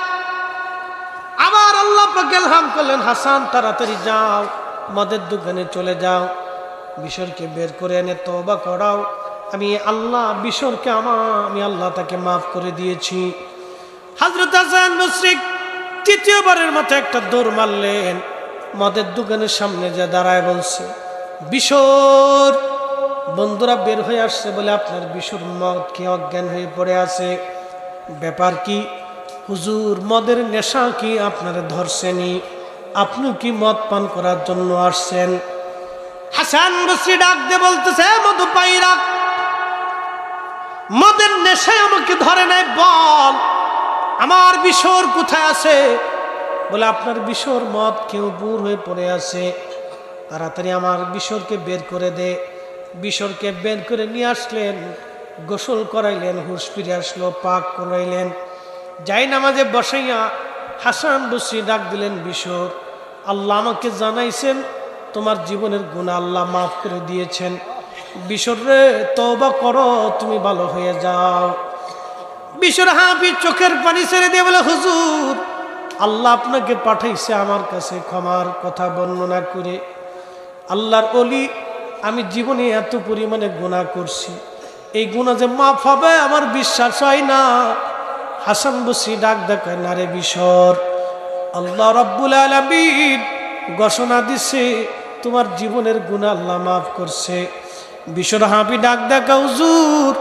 Speaker 1: আবার আল্লাহ পাক ইলহাম করলেন, হাসান তাড়াতাড়ি যাও, মদের দোকানে চলে যাও, বিশরকে বের করে এনে তওবা করাও, আমি আল্লাহ বিশরকে আমি আল্লাহ তাকে মাফ করে দিয়েছি। হযরত হাসান বসরি তৃতীয়বারের মতো একটা দৌড় মারলেন, মদের দোকানের সামনে যে দাঁড়ায় বলছে, বিশর। বন্ধুরা বের হয়ে আসছে, বলে আপনার বিশর মদ কি অজ্ঞান হয়ে পড়ে আছে, ব্যাপার কি? হুজুর, মদের নেশা কি আপনারা ধরছেনি? আপনি কি মদ পান করার জন্য আসছেন? হাসান বসরি ডাক দিয়ে বলতেছে, মদপায়ীরা, মদের নেশায় আমাকে ধরে নাই, বল আমার বিশর কোথায় আছে? বলে আপনার বিশর মদ কেউ বুর হয়ে পড়ে আছে, তাড়াতাড়ি আমার বিশরকে বের করে দে। বিশরকে বের করে নিয়ে আসলেন, গোসল করাইলেন, হুঁশ ফিরে আসলো, পাক করাইলেন, যাই নামাজে বসাইয়া হাসান বসরি ডাক দিলেন, বিশর, আল্লাহ আমাকে জানাইছেন তোমার জীবনের গুনাহ আল্লাহ মাফ করে দিয়েছেন, বিশর রে তওবা করো, তুমি ভালো হয়ে যাও। বিশর হাফি চোখের পানি ছেড়ে দিয়ে বলে, হুজুর, আল্লাহ আপনাকে পাঠাইছে আমার কাছে ক্ষমার কথা বর্ণনা করে। আল্লাহর ওলি, আমি জীবনে এত পরিমাণে গুনাহ করছি, এই গুনাহ যে মাফ হবে আমার বিশ্বাস হয় না। হাসান বসরি ডাক দেখায়, না রে বিশর, আল্লাহ রাব্বুল আলামিন ঘোষণা দিছে তোমার জীবনের গুনাহ আল্লাহ মাফ করছে। বিশর হাফি ডাক দেখা, হুজুর,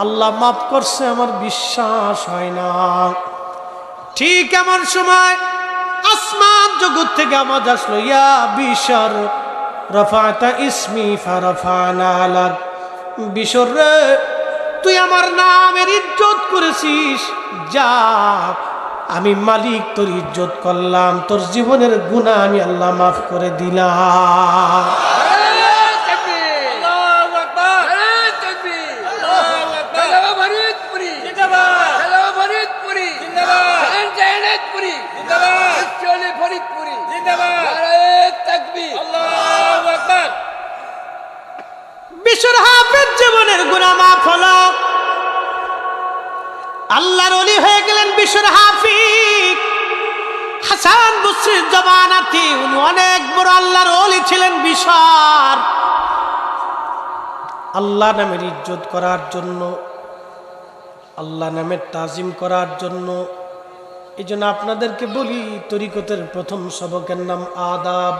Speaker 1: আল্লাহ মাফ করছে আমার বিশ্বাস হয় না। ঠিক এমন সময় আসমান জগৎ থেকে আওয়াজ আসলো, ইয়া বিশর রাফাতা ইসমি ফারাফানা লাক। বিশর রে, তুই আমার নামের ইজ্জত করেছিস, যা আমি মালিক তোর ইজ্জত করলাম, তোর জীবনের গুনাহ আমি আল্লাহ মাফ করে দিলাম। বিশর হাফেজ জীবনের গুনাহ মাফ হলো, আল্লাহর ওলি হয়ে গেলেন বিশর হাফি। হাসান বসরির জমানাতে উনি অনেক বড় আল্লাহর ওলি ছিলেন। বিশর আল্লাহ নামের ইজ্জত করার জন্য, আল্লাহ নামের তাজিম করার জন্য, এই জন্য আপনাদেরকে বলি, তরিকতের প্রথম সবকের নাম আদাব।